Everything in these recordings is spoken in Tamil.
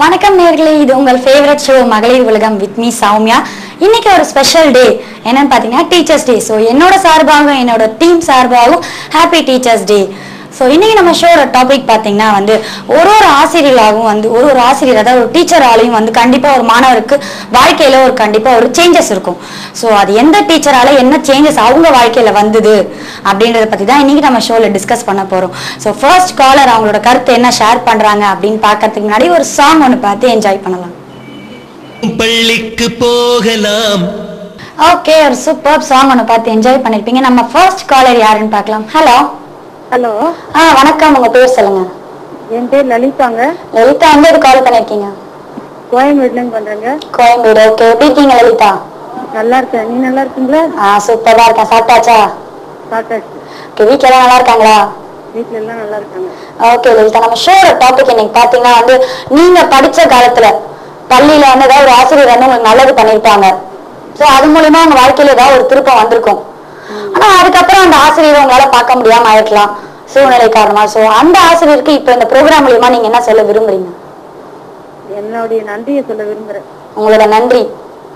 வணக்கம் நேயர்களே, இது உங்கள் ஃபேவரட் ஷோ மகளிர் உலகம் வித் மீ சௌமியா. இன்னைக்கு ஒரு ஸ்பெஷல் டே என்னன்னு பாத்தீங்கன்னா டீச்சர்ஸ் டே. ஸோ என்னோட சார்பாகவும் என்னோட டீம் சார்பாகவும் ஹாப்பி டீச்சர்ஸ் டே. ஸோ இன்னைக்கு நம்ம ஷோட டாபிக் பார்த்தீங்கன்னா ஒரு ஆசிரியராகவும் ஒரு ஆசிரியர் அதாவது ஒரு டீச்சராலையும் கண்டிப்பாக ஒரு மாணவருக்கு வாழ்க்கையில் கண்டிப்பாக ஒரு சேஞ்சஸ் இருக்கும். ஸோ அது எந்த டீச்சரால என்ன சேஞ்சஸ் அவங்க வாழ்க்கையில் வந்தது அப்படின்றத பற்றி தான் இன்னைக்கு நம்ம ஷோவில் டிஸ்கஸ் பண்ண போகிறோம். ஸோ ஃபர்ஸ்ட் காலர் அவங்களோட கருத்து என்ன ஷேர் பண்ணுறாங்க அப்படின்னு பார்க்கறதுக்கு முன்னாடி ஒரு சாங் ஒன்று பார்த்து என்ஜாய் பண்ணலாம். பள்ளிக்கு போகலாம். ஓகே, ஒரு சூப்பர் சாங் ஒன்று பார்த்து என்ஜாய் பண்ணிருப்பீங்க. நம்ம ஃபர்ஸ்ட் காலர் யாருன்னு பார்க்கலாம். ஹலோ. ஹலோ. வணக்கம், உங்க பேர் சொல்லுங்க. என் பேர் லலிதாங்க. லலிதா எங்க கால் பண்ணிருக்கீங்க? கோயம்பேடுல இருந்து பண்றேங்க. கோயம்பேடு. ஓகே, எப்படி இருக்கீங்க லலிதா? நல்லா இருக்கேன், நீ நல்லா இருக்கீங்களா? சூப்பரா இருக்கேன். சாப்பிட்டாச்சா? சாப்பிட்டாச்சு. ஓகே, வீட்ல எல்லாம் நல்லா இருக்காங்களா? வீட்டுல எல்லாம் நல்லா இருக்காங்க. ஓகே லலிதா, நம்ம ஷோட டாபிக் இன்னைக்கு பாத்தீங்கன்னா நீங்க படிச்ச காலத்துல பள்ளியில ஏதாவது ஒரு ஆசிரியர் உங்களுக்கு நல்லது பண்ணிருப்பாங்க. சோ அது மூலமா உங்க வாழ்க்கையில ஏதாவது ஒரு திருப்பம் வந்திருக்கும். ஆனா அதுக்கப்புறம் அந்த ஆசிரியரை உங்களால பார்க்க முடியாம ஆயிருக்கலாம் சூழ்நிலை காரணமா. சோ அந்த ஆசிரியருக்கு இப்ப இந்த ப்ரோக்ராம் மூலமா நீங்க என்ன சொல்ல விரும்புறீங்க? என்னுடைய நன்றியை சொல்ல விரும்புறேன். உங்களோட நன்றி.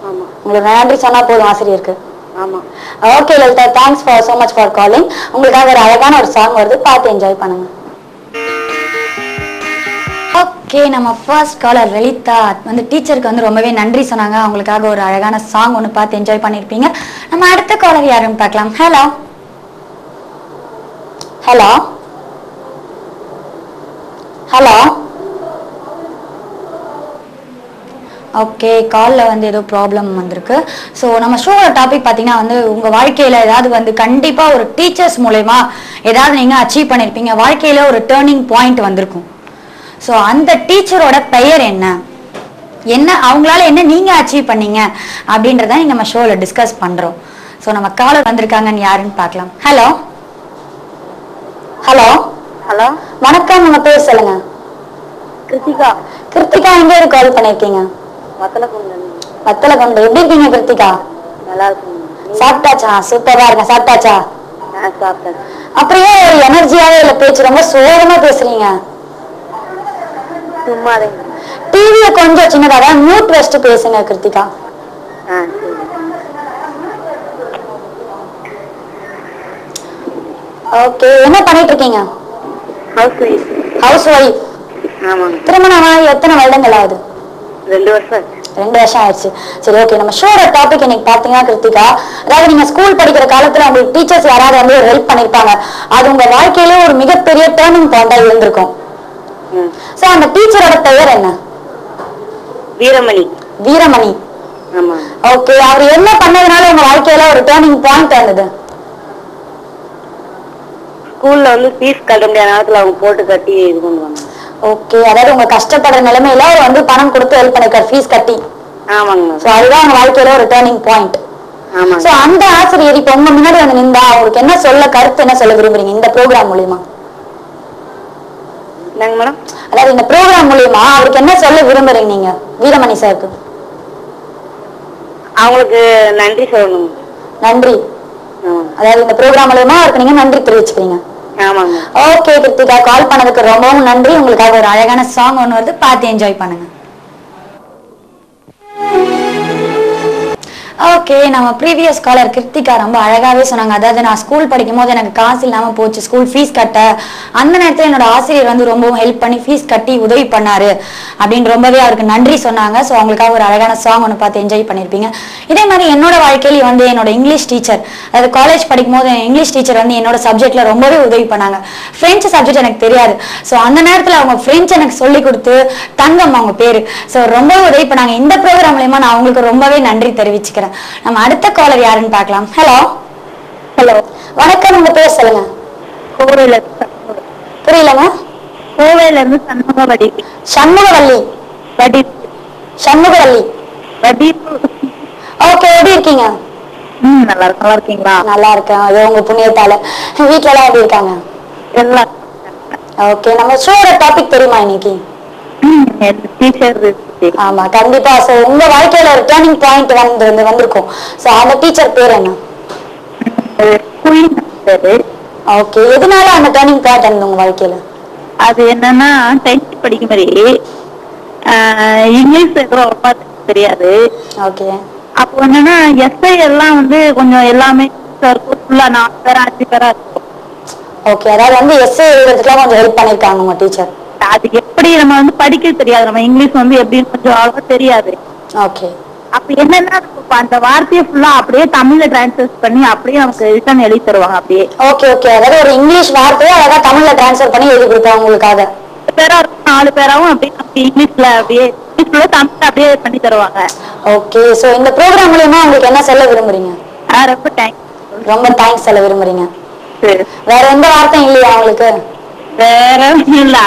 ஆமா, உங்களோட நன்றி சொன்னா போதும் ஆசிரியருக்கு. ஆமா. Okay Lalitha, thanks for so much for calling. உங்களுக்காக ஒரு அழகான ஒரு சாங் வருது, பார்த்து என்ஜாய் பண்ணுங்க. ஓகே, நம்ம ஃபர்ஸ்ட் காலர் லலிதா டீச்சருக்கு ரொம்பவே நன்றி சொன்னாங்க. அவங்களுக்காக ஒரு அழகான சாங் ஒன்று பார்த்து என்ஜாய் பண்ணிருப்பீங்க. நம்ம அடுத்த காலர் யாருன்னு பார்க்கலாம். ஹலோ. ஹலோ. ஹலோ. ஓகே, காலில் ஏதோ ப்ராப்ளம் வந்திருக்கு. ஸோ நம்ம ஷோவோட டாபிக் பார்த்தீங்கன்னா உங்கள் வாழ்க்கையில் ஏதாவது கண்டிப்பாக ஒரு டீச்சர்ஸ் மூலயமா ஏதாவது நீங்கள் அச்சீவ் பண்ணியிருப்பீங்க. வாழ்க்கையில் ஒரு டேர்னிங் பாயிண்ட் வந்திருக்கும். ஸோ அந்த டீச்சரோட பெயர் என்ன, என்ன அவங்களால என்ன நீங்கள் அச்சீவ் பண்ணீங்க அப்படின்றத நம்ம ஷோவில் டிஸ்கஸ் பண்ணுறோம். ஸோ நம்ம காலர் வந்திருக்காங்கன்னு யாருன்னு பார்க்கலாம். ஹலோ. ஹலோ. ஹலோ. வணக்கம், உங்கள் பேர் சொல்லுங்க. கிருத்திகா. கிருத்திகா எங்கே கால் பண்ணியிருக்கீங்க? வத்தலகுண்டு. வத்தலகுண்டு. எப்படி இருக்கீங்க கிருத்திகா? நல்லா இருக்குங்க. சாப்பிட்டாச்சா? சூப்பரா இருக்கேன். சாப்பிட்டாச்சா? சாப்பிட்டாச்சு. அப்படியே ஒரு எனர்ஜியாவே இல்ல, பேச்சு ரொம்ப சோகமா பேசுறீங்க. சும்மா டிவியை கொஞ்சம் சின்னதாக மியூட் வச்சுட்டு பேசுங்க கிருத்திகா. ஓகே, என்ன பண்ணிட்டு இருக்கீங்க? Housewife. திருமணமா எத்தனை வருடங்கள் ஆகுது? 2 வருஷம். 2 வருஷம் ஆயிடுச்சு. சரி, ஓகே. நம்ம ஷோட டாபிக் இன்னைக்கு பாத்தீங்கன்னா கிருத்திகா, அதாவது நீங்க ஸ்கூல் படிக்கிற காலத்துல உங்களுக்கு டீச்சர்ஸ் யாராவது ஒரு ஹெல்ப் பண்ணிருப்பாங்க. அது உங்க வாழ்க்கையில ஒரு மிகப்பெரிய டேர்னிங் பாயிண்டா இருந்திருக்கும். சோ அந்த டீச்சரோட பெயர் என்ன? வீரமணி. வீரமணி. ஆமா. ஓகே, அவர் என்ன பண்ணதுனால உங்க வாழ்க்கையில ஒரு டேர்னிங் பாயிண்ட் வந்தது? ஸ்கூல்ல ஃபீஸ் கட்ட முடியாத நேரத்துல அவங்க போட்டு கட்டி இது பண்ணுவாங்க. ஓகே, அதாவது உங்க கஷ்டப்படுற நிலைமையில அவர் பணம் கொடுத்து ஹெல்ப் பண்ணிருக்காரு, ஃபீஸ் கட்டி. ஆமாங்க. சோ அதுதான் உங்க வாழ்க்கையில ஒரு டேர்னிங் பாயிண்ட். ஆமா. சோ அந்த ஆசிரியர் இப்ப உங்க முன்னாடி நின்றா அவருக்கு என்ன சொல்ல, கருத்து என்ன சொல்ல விரும்புறீங்க இந்த ப்ரோக்ராம் மூலியமா? மேடம், அதாவது இந்த ப்ரோக்ராம் மூலியமா அவருக்கு என்ன சொல்ல விரும்புறீங்க நீங்க வீரமணி சாருக்கு? அவங்களுக்கு நன்றி சொல்லணும். நன்றி. அதாவது இந்த ப்ரோக்ராம் மூலியமா அவருக்கு நீங்க நன்றி தெரிவிச்சுக்கிறீங்க. ஆமாங்க. ஓகே கிருத்திகா, கால் பண்ணதுக்கு ரொம்பவும் நன்றி. உங்களுக்காக ஒரு அழகான சாங் ஒன்று வருது, பார்த்து என்ஜாய் பண்ணுங்க. ஓகே, நம்ம ப்ரீவியஸ் காலர் கிருத்திகா ரொம்ப அழகாவே சொன்னாங்க. அதாவது நான் ஸ்கூல் படிக்கும் போது எனக்கு காசு இல்லாம போச்சு ஸ்கூல் ஃபீஸ் கட்ட. அந்த நேரத்தில் என்னோட ஆசிரியர் ரொம்பவும் ஹெல்ப் பண்ணி ஃபீஸ் கட்டி உதவி பண்ணாரு அப்படின்னு ரொம்பவே அவருக்கு நன்றி சொன்னாங்க. ஸோ அவங்களுக்காக ஒரு அழகான சாங் ஒன்று பார்த்து என்ஜாய் பண்ணியிருப்பீங்க. இதே மாதிரி என்னோட வாழ்க்கையில என்னோட இங்கிலீஷ் டீச்சர், அதாவது காலேஜ் படிக்கும் போது இங்கிலீஷ் டீச்சர் என்னோட சப்ஜெக்ட்ல ரொம்பவே உதவி பண்ணாங்க. பிரெஞ்சு சப்ஜெக்ட் எனக்கு தெரியாது. ஸோ அந்த நேரத்தில் அவங்க பிரெஞ்சு எனக்கு சொல்லி கொடுத்து, தங்கம் அவங்க பேரு, ஸோ ரொம்பவே உதவி பண்ணாங்க. இந்த ப்ரோக்ராம் மூலமா நான் அவங்களுக்கு ரொம்பவே நன்றி தெரிவிச்சுக்கிறேன். நம்ம அடுத்த காலர் யாருன்னு பார்க்கலாம். ஹலோ. ஹலோ. வணக்கம், உங்க பேர் சொல்லுங்க. கோவையில. புரியலங்க. கோவையில இருந்து சண்முகவல்லி. சண்முகவல்லி. சண்முகவல்லி. ஓகே, எப்படி இருக்கீங்க? நல்லா இருக்கு. நல்லா இருக்கீங்களா? நல்லா இருக்கேன், அது உங்க புண்ணியத்தால. வீட்டுல எல்லாம் எப்படி இருக்காங்க? எல்லாம். ஓகே, நம்ம ஷோட டாபிக் தெரியுமா இன்னைக்கு? ஆமா, கண்டிப்பா. சோ உங்க வாழ்க்கையில ஒரு டர்னிங் பாயிண்ட் வந்திருக்கும். சோ அந்த டீச்சர் பேர் என்ன? ஓகே, எதனால அந்த டர்னிங் பாயிண்ட் வந்தது உங்க வாழ்க்கையில? அது என்னன்னா 10th படிக்கும் போதே இங்கிலீஷ் ரொம்ப தெரியாது. ஓகே. அப்போ என்னன்னா எஸ்ஐ எல்லாம் வந்து கொஞ்சம் எல்லாமே ஃபுல்லா 4 பேரா 5 பேரா இருக்கும். ஓகே, அதாவது வந்து எஸ்ஏ எழுதுறதுக்குலாம் கொஞ்சம் ஹெல்ப் பண்ணிருக்காங்க உங்க டீச்சர். அது எப்படி நம்ம வந்து படிக்க தெரியாது, நம்ம இங்கிலீஷ் வந்து எப்படின்னு கொஞ்சம் அவ்வளவா தெரியாது. ஓகே. அப்ப என்னன்னா அந்த வார்த்தையை ஃபுல்லா அப்படியே தமிழ்ல டிரான்ஸ்லேட் பண்ணி அப்படியே நமக்கு ரிட்டன் எழுதி தருவாங்க அப்படியே. ஓகே ஓகே, அதாவது ஒரு இங்கிலீஷ் வார்த்தையை அழகா தமிழ்ல டிரான்ஸ்ஃபர் பண்ணி எழுதி கொடுப்பாங்க உங்களுக்காக. 4 பேராவும் அப்படியே இங்கிலீஷ்ல அப்படியே இங்கிலீஷ்ல தமிழ்ல அப்படியே பண்ணி தருவாங்க. ஓகே, சோ இந்த ப்ரோக்ராம் மூலமா உங்களுக்கு என்ன சொல்ல விரும்புறீங்க? ரொம்ப தேங்க்ஸ். ரொம்ப தேங்க்ஸ் சொல்ல விரும்புறீங்க. சரி, வேற எந்த வார்த்தையும் இல்லையா உங்களுக்கு? வேற இல்ல,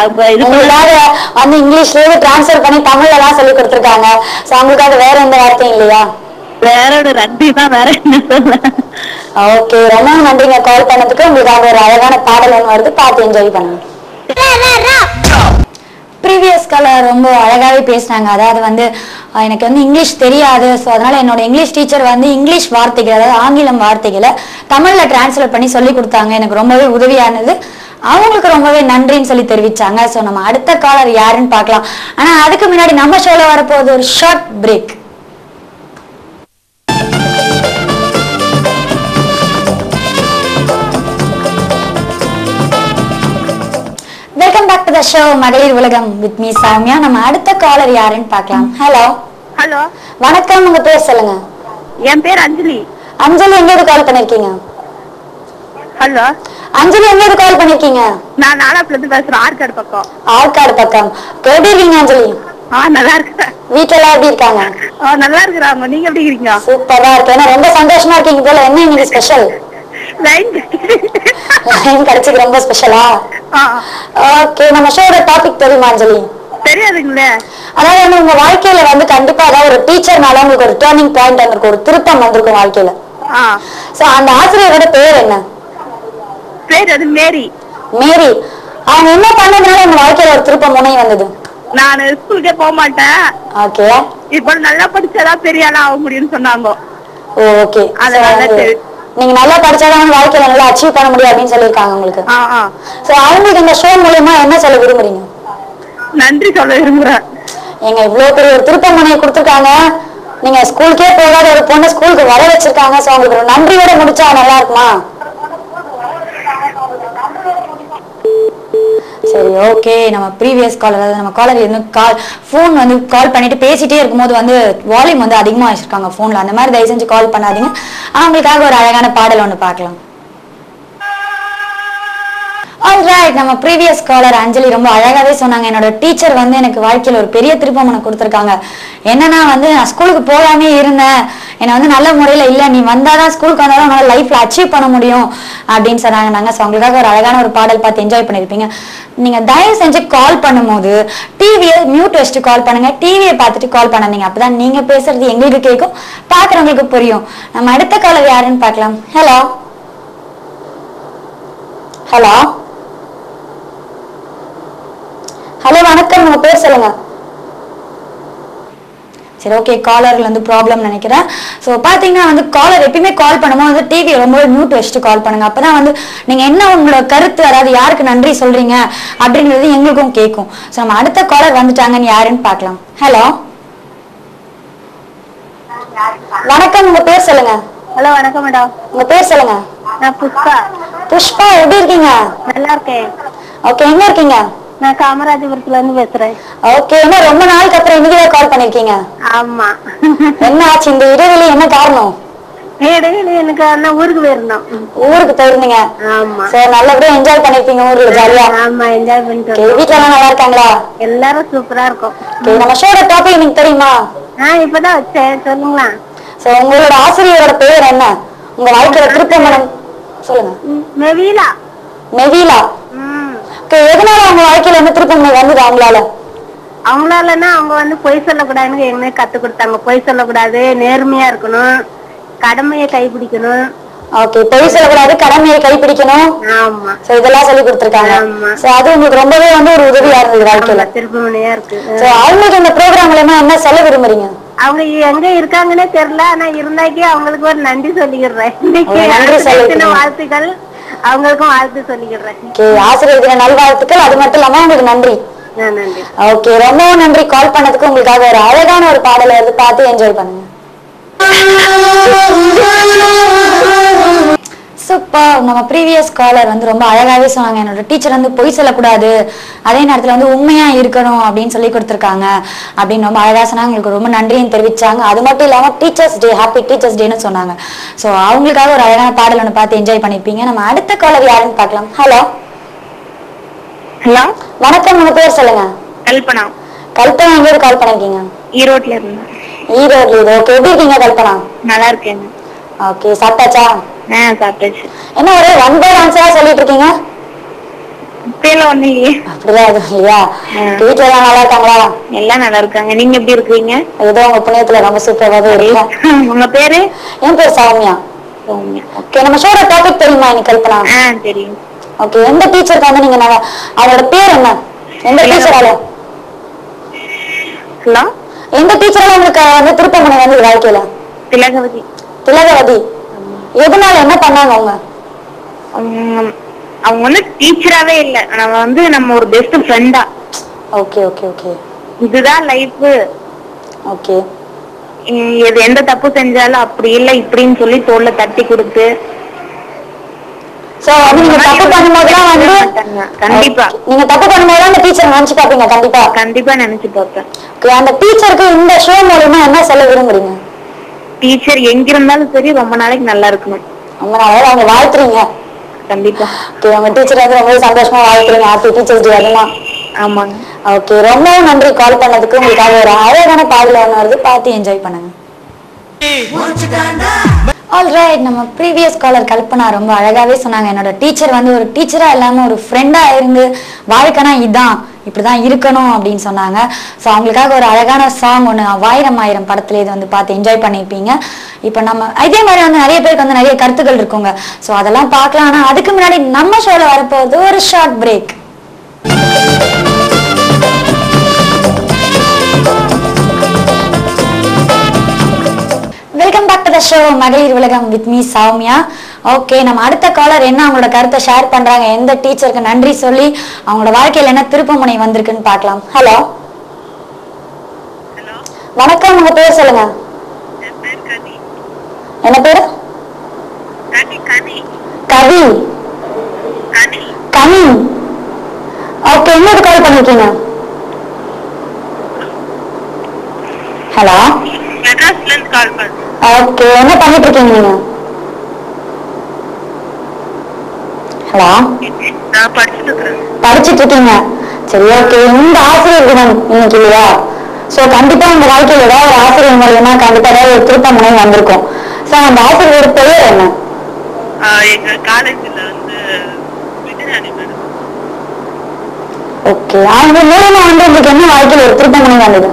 உங்களுக்காக வந்து இங்கிலீஷ்லயே டிரான்ஸ்ஃபர் பண்ணி தமிழ்ல எல்லாம் சொல்லி கொடுத்துருக்காங்க. சோ அவங்களுக்காக வேற எந்த வார்த்தையும் இல்லையா? வேற ஒரு நன்றி தான், வேற என்ன சொல்ல. ஓகே, ரொம்ப நன்றிங்க கால் பண்ணதுக்கு. உங்களுக்காக ஒரு அழகான பாடல் ஒன்று வருது, பார்த்து என்ஜாய் பண்ணுங்க. ப்ரீவியஸ் காலர் ரொம்ப அழகாவே பேசினாங்க. அதாவது வந்து எனக்கு வந்து இங்கிலீஷ் தெரியாது, ஸோ அதனால என்னோட இங்கிலீஷ் டீச்சர் வந்து இங்கிலீஷ் வார்த்தைகள், அதாவது ஆங்கிலம் வார்த்தைகளை தமிழ்ல டிரான்ஸ்லேட் பண்ணி சொல்லி கொடுத்தாங்க. எனக்கு ரொம்பவே உதவியானது. அவங்களுக்கு ரொம்பவே நன்றின்னு சொல்லி தெரிவிச்சாங்க. ஸோ நம்ம அடுத்த காலர் யாருன்னு பார்க்கலாம். ஆனா அதுக்கு முன்னாடி நம்ம ஷோல வரப்போகுது ஒரு short break. Welcome back to the show மகளிர் உலகம் வித் மீ சாமியா. நம்ம அடுத்த காலர் யாருன்னு பார்க்கலாம். ஹலோ. ஹலோ, வணக்கம், உங்க பேர் சொல்லுங்க. என் பேர் அஞ்சலி. அஞ்சலி, எங்க கால் பண்ணிருக்கீங்க? ஹலோ, அஞ்சலி, எங்க கால் பண்ணிருக்கீங்க? நான் நாலாப்புல இருந்து பேசுறேன், ஆற்காடு பக்கம். ஆற்காடு பக்கம். எப்படி இருக்கீங்க அஞ்சலி? நல்லா இருக்கேன். வீட்டுல எல்லாம் எப்படி இருக்காங்க? நல்லா இருக்கிறாங்க. நீங்க எப்படி இருக்கீங்க? சூப்பரா இருக்கேன். ரொம்ப சந்தோஷமா இருக்கீங்க போல. என்ன இன்னைக்கு ஸ்பெஷல்? லைன் கிடைச்சது ரொம்ப ஸ்பெஷலா? ஓகே, நம்ம ஷோட டாபிக் தெரியுமா அஞ்சலி? தெரியாதுங்களே. அதாவது வந்து உங்க வாழ்க்கையில வந்து கண்டிப்பா அதாவது ஒரு டீச்சர்னால உங்களுக்கு ஒரு டர்னிங் பாயிண்ட் வந்திருக்கும், ஒரு திருப்பம் வந்திருக்கும் வாழ்க்கையில. சோ அந்த ஆசிரியரோட பேர் என்ன? பேர் அது மேரி. மேரி. அவங்க என்ன பண்ணதுனால உங்க வாழ்க்கையில ஒரு திருப்பம் முனை வந்தது? நான் ஸ்கூலுக்கே போக மாட்டேன். ஓகே. இப்போ நல்லா படிச்சாதான் பெரிய ஆளா ஆக முடியும்னு சொன்னாங்க. ஓகே. நீங்க நல்லா படிச்சாதான் வாழ்க்கையில நல்லா அச்சீவ் பண்ண முடியும் அப்படின்னு சொல்லிருக்காங்க உங்களுக்கு. சோ அவங்களுக்கு இந்த ஷோ மூலமா என்ன சொல்ல விரும்புறீங்க? நன்றி சொல்ல விரும்புறேன். எங்க இவ்வளவு பெரிய ஒரு திருப்பமுனையை கொடுத்துருக்காங்க. நீங்க ஸ்கூலுக்கே போகாத ஒரு பொண்ணு ஸ்கூலுக்கு வர வச்சிருக்காங்க. சோ உங்களுக்கு ஒரு நன்றியோட முடிச்சா நல்லா இருக்குமா? சரி, ஓகே. நம்ம ப்ரீவியஸ் கால், அதாவது நம்ம காலர் ஃபோன் வந்து கால் பண்ணிட்டு பேசிட்டே இருக்கும்போது வந்து வால்யூம் வந்து அதிகமாக வச்சிருக்காங்க ஃபோன்ல. அந்த மாதிரி தயவு செஞ்சு கால் பண்ணாதீங்க. அவங்களுக்காக ஒரு அழகான பாடல் ஒன்று பார்க்கலாம். ஆல்ரைட், நம்ம ப்ரீவியஸ் காலர் அஞ்சலி ரொம்ப அழகாவே சொன்னாங்க. என்னோட டீச்சர் வந்து எனக்கு வாழ்க்கையில ஒரு பெரிய திருப்பம் கொடுத்துருக்காங்க. என்னன்னா வந்து நான் ஸ்கூலுக்கு போகாமே இருந்தேன், என்னை வந்து நல்ல முறையில இல்ல, நீ வந்தாதான் ஸ்கூலுக்கு வந்தாதான் உன்னால லைஃப்ல அச்சீவ் பண்ண முடியும் அப்படின்னு சொன்னாங்க. நாங்க அவங்களுக்காக ஒரு அழகான ஒரு பாடல் பார்த்து என்ஜாய் பண்ணிருப்பீங்க. நீங்க தயவு செஞ்சு கால் பண்ணும்போது டிவியை மியூட் வச்சுட்டு கால் பண்ணுங்க. டிவியை பார்த்துட்டு கால் பண்ணாதீங்க. அப்பதான் நீங்க பேசுறது எங்களுக்கு கேட்கும், பாக்குறவங்களுக்கு புரியும். நம்ம அடுத்த காலர் யாருன்னு பார்க்கலாம். ஹலோ. ஹலோ. ஹலோ, வணக்கம். உங்க பேர் சொல்லுங்க. சரி, ஓகே. காலர்ல வந்து ப்ராப்ளம் நினைக்கிறேன். ஸோ பாத்தீங்கன்னா வந்து காலர் எப்பயுமே கால் பண்ணும்போது வந்து டிவி ரொம்ப மியூட் வச்சுட்டு கால் பண்ணுங்க. அப்பதான் வந்து நீங்க என்ன உங்களோட கருத்து, அதாவது யாருக்கு நன்றி சொல்றீங்க அப்படிங்கிறது எங்களுக்கும் கேட்கும். ஸோ நம்ம அடுத்த காலர் வந்துட்டாங்கன்னு யாருன்னு பார்க்கலாம். ஹலோ. வணக்கம். உங்க பேர் சொல்லுங்க. ஹலோ, வணக்கம் மேடம். உங்க பேர் சொல்லுங்க. நான் புஷ்பா. புஷ்பா, எப்படி இருக்கீங்க? நல்லா இருக்கேன். ஓகே, எங்க இருக்கீங்க? நான் காமராஜபுரத்துல இருந்து பேசுறேன். ஓகே, என்ன ரொம்ப நாளுக்கு அப்புறம் இன்னைக்கு கால் பண்ணிருக்கீங்க? ஆமா. என்ன ஆச்சு இந்த இடைவெளி, என்ன காரணம்? இடைவெளி எனக்கு அண்ணா ஊருக்கு போயிருந்தோம். ஊருக்கு போயிருந்தீங்க? ஆமா. சரி, நல்லபடியா என்ஜாய் பண்ணிருப்பீங்க ஊர்ல ஜாலியா? ஆமா, என்ஜாய் பண்ணிட்டோம். வீட்டுல எல்லாம் நல்லா இருக்காங்களா? எல்லாரும் சூப்பரா இருக்கும். நம்ம ஷோட டாபிக் எனக்கு தெரியுமா? இப்பதான் வச்சேன், சொல்லுங்களா. சோ உங்களோட ஆசிரியரோட பேர் என்ன? உங்க வாழ்க்கையில திருப்பம் சொல்லுங்க. மெவிலா. மெவிலா. எதனால அவங்க வாழ்க்கையில வந்து திருப்பம் வந்தது அவங்களால? அவங்களாலன்னா அவங்க வந்து பொய் சொல்லக்கூடாதுன்னு எங்க கத்து கொடுத்தாங்க. பொய் சொல்லக்கூடாது, நேர்மையா இருக்கணும், கடமையை கைப்பிடிக்கணும். ஓகே, பொய் சொல்லக்கூடாது, கடமையை கைப்பிடிக்கணும். ஆமா. சோ இதெல்லாம் சொல்லி கொடுத்திருக்காங்க. சோ அது உங்களுக்கு ரொம்பவே வந்து ஒரு உதவியா இருந்தது வாழ்க்கையில. திருப்பமுனையா இருக்கு. சோ அவங்களுக்கு இந்த ப்ரோக்ராம் மூலமா என்ன சொல்ல விரும்புறீங்க? அவங்க எங்க இருக்காங்கன்னே தெரியல, ஆனா இருந்தாக்கி அவங்களுக்கு ஒரு நன்றி சொல்லிக்கிறேன். வாழ்த்துக்கள். அவங்களுக்கும் வாழ்த்து சொல்லிக்கிறேன். ஆசிரியர் தின நல்வாழ்த்துக்கள். அது மட்டும் இல்லாம உங்களுக்கு நன்றி. நன்றி. ஓகே, ரொம்ப நன்றி கால் பண்ணதுக்கு. உங்களுக்காக ஒரு அழகான ஒரு பாடலை வந்து பார்த்து என்ஜாய் பண்ணுங்க. சூப்பர். நம்ம ப்ரீவியஸ் காலர் வந்து ரொம்ப அழகாவே சொன்னாங்க. என்னோட டீச்சர் வந்து பொய் சொல்லக்கூடாது, அதே நேரத்துல வந்து உண்மையா இருக்கணும் அப்படின்னு சொல்லி கொடுத்துருக்காங்க அப்படின்னு ரொம்ப அழகா சொன்னாங்க. உங்களுக்கு ரொம்ப நன்றியும் தெரிவிச்சாங்க. அது மட்டும் இல்லாம டீச்சர்ஸ் டே, ஹாப்பி டீச்சர்ஸ் டேன்னு சொன்னாங்க. ஸோ அவங்களுக்காக ஒரு அழகான பாடல் ஒன்று பார்த்து என்ஜாய் பண்ணிருப்பீங்க. நம்ம அடுத்த காலர் யாருன்னு பார்க்கலாம். ஹலோ ஹலோ, வணக்கம், உங்க பேர் சொல்லுங்க. கல்பனா. கல்பனா எங்க இருந்து கால் பண்ணிருக்கீங்க? ஈரோட்ல இருந்து. ஈரோட்ல இது. ஓகே, எப்படி இருக்கீங்க கல்பனா? நல்லா இருக்கேன். ஓகே, சாப்பிட்டாச்சா? சாப்பிட்டாச்சு. என்ன ஒரே ஒன் பை ஆன்சரா சொல்லிட்டு இருக்கீங்க? ஒண்ணு இல்லையே. அப்படிதான் எதுவும் இல்லையா? வீட்டுல எல்லாம் நல்லா இருக்காங்களா? எல்லாம் நல்லா இருக்காங்க. நீங்க எப்படி இருக்கீங்க? ஏதோ உங்க புண்ணியத்துல ரொம்ப சூப்பராகவே இருக்கேன். உங்க பேரு? என் பேர் சௌமியா. ஓகே, நம்ம ஷோட டாபிக் தெரியுமா இன்னைக்கு கல்பனா? தெரியும். ஓகே, எந்த டீச்சருக்கு வந்து நீங்க அவரோட பேர் என்ன? எந்த டீச்சரால? ஹலோ, எந்த டீச்சரால உங்களுக்கு வந்து திருப்பமுனை வந்து வாழ்க்கையில? திலகவதி. திலகவதி. எதனால, என்ன பண்ணாங்க அவங்க? அவங்க வந்து டீச்சராவே இல்ல, நம்ம வந்து நம்ம ஒரு பெஸ்ட் ஃப்ரெண்டா. ஓகே ஓகே ஓகே, இதுதான் லைஃப். ஓகே, இது எந்த தப்பு செஞ்சாலும் அப்படி இல்ல இப்படின்னு சொல்லி தோல்ல தட்டி கொடுத்து. சோ நீங்க தப்பு பண்ணும்போதுலாம் வந்து கண்டிப்பா நீங்க தப்பு பண்ணும்போது அந்த டீச்சர் நினைச்சு பாப்பீங்க? கண்டிப்பா கண்டிப்பா நினைச்சு பார்ப்பேன். அந்த டீச்சருக்கு இந்த ஷோ மூலமா என்ன சொல்ல விரும்புறீங்க? டீச்சர் எங்க இருந்தாலும் சரி ரொம்ப நாளைக்கு நல்லா இருக்கணும். ரொம்ப நாளைக்கு அவங்க வாழ்த்துறீங்க. கண்டிப்பா. ஓகே, உங்க டீச்சர் வந்து ரொம்ப சந்தோஷமா வாழ்த்துறீங்க. Happy teachers day. அதெல்லாம் ஆமாங்க. ஓகே, ரொம்ப நன்றி கால் பண்ணதுக்கு. உங்களுக்காக ஒரு அழகான பாடல் ஒன்று வருது, பார்த்து என்ஜாய் பண்ணுங்க. ஆல்ரைட், நம்ம ப்ரீவியஸ் காலர் கல்பனா ரொம்ப அழகாவே சொன்னாங்க. என்னோட டீச்சர் வந்து ஒரு டீச்சரா இல்லாம ஒரு ஃப்ரெண்டா இருந்து வாழ்க்கைனா இதான், இப்படிதான் இருக்கணும் அப்படின்னு சொன்னாங்க. ஸோ அவங்களுக்காக ஒரு அழகான சாங் ஒன்று ஆயிரம் ஆயிரம் படத்துல இது வந்து பார்த்து என்ஜாய் பண்ணியிருப்பீங்க. இப்போ நம்ம இதே மாதிரி வந்து நிறைய பேருக்கு வந்து நிறைய கருத்துக்கள் இருக்குங்க. ஸோ அதெல்லாம் பார்க்கலாம். ஆனால் அதுக்கு முன்னாடி நம்ம ஷோல வரப்போகுது ஒரு short break. Welcome back to the show மகளிர் உலகம் வித் மீ சௌமியா. ஓகே, நம்ம அடுத்த காலர் என்ன அவங்களோட கருத்தை ஷேர் பண்றாங்க, எந்த டீச்சருக்கு நன்றி சொல்லி அவங்களோட வாழ்க்கையில என்ன திருப்பமுனை வந்திருக்குன்னு பார்க்கலாம். ஹலோ வணக்கம், உங்க பேர் சொல்லுங்க. என்ன பேரு? கவி. கனி. ஓகே, இன்னொரு கால் பண்ணிருக்கீங்க. ஹலோ, ஓகே, என்ன பண்ணிட்டு இருக்கீங்க நீங்க? ஹலோ, படிச்சிட்டு இருக்கீங்க. சரி, ஓகே. இந்த ஆசிரியர் தினம் இன்னைக்கு இல்லையா? சோ கண்டிப்பா இந்த வாழ்க்கையில ஏதாவது ஒரு ஆசிரியர் மூலியமா கண்டிப்பா ஏதாவது ஒரு திருப்பமுனை வந்திருக்கும். சோ அந்த ஆசிரியரோட பெயர் என்ன? எங்க காலேஜ்ல வந்து ஓகே, அவங்க மூலமா வந்து உங்களுக்கு என்ன வாழ்க்கையில ஒரு திருப்பமுனை வந்தது?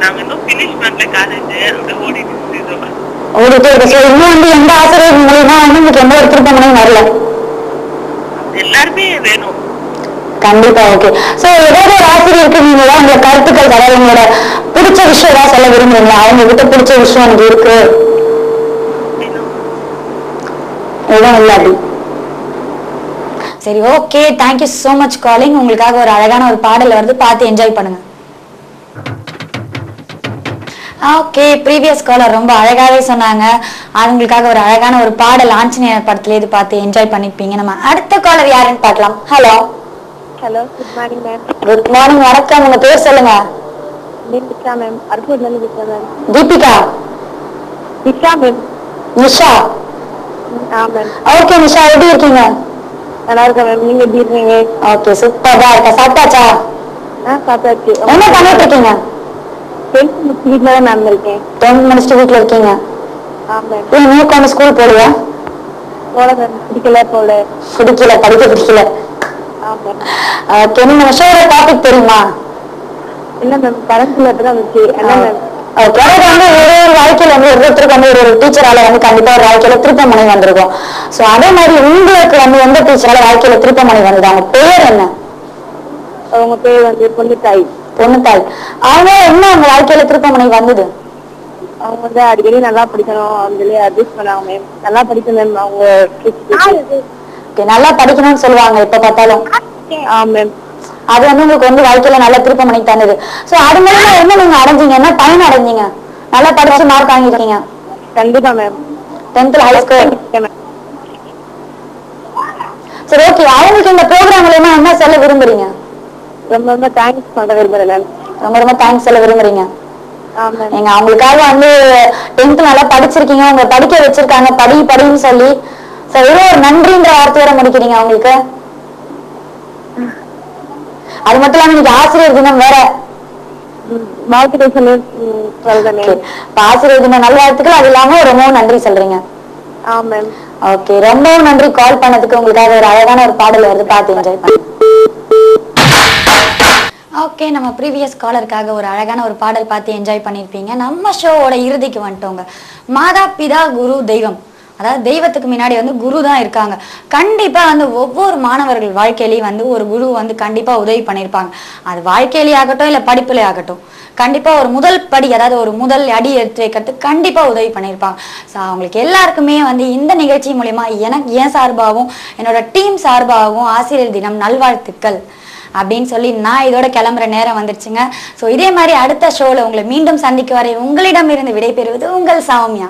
நாங்க இன்னும் finish பண்ணல காலேஜ், அங்க ஓடிட்டு இருக்கு. சோ இன்னும் வந்து எந்த ஆசிரியர் மூலமா வந்து உங்களுக்கு எந்த ஒரு திருப்பமுனை வரல? எல்லாருமே வேணும். கண்டிப்பா. ஓகே, சோ ஏதாவது ஒரு ஆசிரியருக்கு நீங்க ஏதாவது உங்க கருத்துக்கள், அதாவது உங்களோட பிடிச்ச விஷயம் ஏதாவது சொல்ல விரும்புறீங்களா? அவங்க கிட்ட பிடிச்ச விஷயம் எனக்கு இருக்கு எதுவும் இல்ல அப்படி? சரி, okay, thank you so much calling. உங்களுக்காக ஒரு அழகான ஒரு பாடல் வருது, பார்த்து என்ஜாய் பண்ணுங்க. ஓகே, ப்ரீவியஸ் காலர் ரொம்ப அழகாவே சொன்னாங்க. அவங்களுக்காக ஒரு அழகான ஒரு பாடல் ஆஞ்சநேயர் படத்துல இது பார்த்து என்ஜாய் பண்ணிப்பீங்க. நம்ம அடுத்த காலர் யாருன்னு பார்க்கலாம். Hello hello, good morning ma'am. Good morning, வணக்கம். உங்க பேர் சொல்லுங்க. நிஷா மேம், அர்பூர்ல இருந்து பேசுறேன் ma'am. Deepika. Nisha ma'am. Nisha. Ma'am. Okay Nisha, எப்படி இருக்கீங்க? நல்லா இருக்கேன் மேம். நீங்க எப்படி இருக்கீங்க? ஓகே, சூப்பரா இருக்கா. சாப்பிட்டாச்சா? சாப்பிட்டாச்சு. என்ன பண்ணிட்டு இருக்கீங்க? 10th வீட்ல தான் மேம் இருக்கேன். 10 முடிச்சுட்டு வீட்டுல இருக்கீங்க? மேம். நீ கொண்டு ஸ்கூல் போறியா? போல மேம். பிடிக்கல. படிக்க பிடிக்கல. ஓகே, நீங்க ஷோட டாபிக் தெரியுமா? இல்ல மேம், கரண்ட்ல தான் வந்துச்சு. என்ன மேம்? ஓகே, அது வந்து ஒரு வாழ்க்கையில வந்து ஒருத்தருக்கு வந்து ஒரு டீச்சரால வந்து கண்டிப்பா ஒரு வாழ்க்கையில திருப்பமுனை வந்திருக்கும். சோ அதே மாதிரி உங்களுக்கு வந்து எந்த டீச்சரால வாழ்க்கையில திருப்பமுனை வந்தது? அவங்க பேர் என்ன? அவங்க பேர் வந்து பொண்ணுத்தாய். அவங்க என்ன அவங்க வாழ்க்கையில திருப்பமுனை வந்தது? அவங்க வந்து அடிக்கடி நல்லா படிக்கணும் அப்படின்னு அட்வைஸ் பண்ணாங்க மேம். நல்லா படிக்கணும் மேம். அவங்க நல்லா படிக்கணும்னு சொல்லுவாங்க எப்ப பார்த்தாலும். மேம். அது வந்து உங்களுக்கு வந்து வாழ்க்கையில நல்ல திருப்பம் பண்ணி தந்தது. சோ அது மூலமா என்ன நீங்க அடைஞ்சீங்க, என்ன பயன் அடைஞ்சீங்க? நல்லா படிச்சு மார்க் வாங்கிருக்கீங்க. கண்டிப்பா மேம். 10th high school. சரி ஓகே, அவங்களுக்கு இந்த ப்ரோக்ராம் மூலமா என்ன சொல்ல விரும்புறீங்க? ரொம்ப ரொம்ப தேங்க்ஸ் சொல்ல விரும்புறேன் மேம். ரொம்ப ரொம்ப தேங்க்ஸ் சொல்ல விரும்புறீங்க. ஆமா. நீங்க அவங்களுக்காக வந்து 10th நல்லா படிச்சிருக்கீங்க, உங்க படிக்க வச்சிருக்காங்க, படின்னு சொல்லி ஏதோ ஒரு நன்றின்ற வார்த்தையோட முடிக்கிறீங்க அவங்களுக்கு. அது மட்டும் இல்லாம இன்னைக்கு ஆசிரியர் தினம் வேற. ஆசிரியர் தின நல்வாழ்த்துக்கள். அது இல்லாம ரொம்பவும் நன்றி சொல்றீங்க. ஓகே, ரொம்பவும் நன்றி கால் பண்ணதுக்கு. உங்களுக்காக ஒரு அழகான ஒரு பாடல் வருது, பார்த்து என்ஜாய் பண்ணுங்க. ஓகே, நம்ம ப்ரீவியஸ் காலருக்காக ஒரு அழகான ஒரு பாடல் பார்த்து என்ஜாய் பண்ணியிருப்பீங்க. நம்ம ஷோவோட இறுதிக்கு வந்துட்டோங்க. மாதா பிதா குரு தெய்வம், அதாவது தெய்வத்துக்கு முன்னாடி வந்து குரு தான் இருக்காங்க. கண்டிப்பா வந்து ஒவ்வொரு மாணவர்கள் வாழ்க்கையிலையும் வந்து ஒரு குரு வந்து கண்டிப்பா உதவி பண்ணியிருப்பாங்க. அது வாழ்க்கையிலே ஆகட்டும் இல்லை படிப்புலே ஆகட்டும், கண்டிப்பா ஒரு முதல் படி, அதாவது ஒரு முதல் அடி எடுத்து வைக்கிறதுக்கு கண்டிப்பா உதவி பண்ணியிருப்பாங்க. ஸோ அவங்களுக்கு எல்லாருக்குமே வந்து இந்த நிகழ்ச்சி மூலமா எனக்கு என் சார்பாகவும் என்னோட டீம் சார்பாகவும் ஆசிரியர் தினம் நல்வாழ்த்துக்கள் அப்படின்னு சொல்லி நான் இதோட கிளம்புற நேரம் வந்துருச்சுங்க. ஸோ இதே மாதிரி அடுத்த ஷோவில் உங்களை மீண்டும் சந்திக்க வரை உங்களிடம் இருந்து விடைபெறுவது உங்கள் சௌமியா.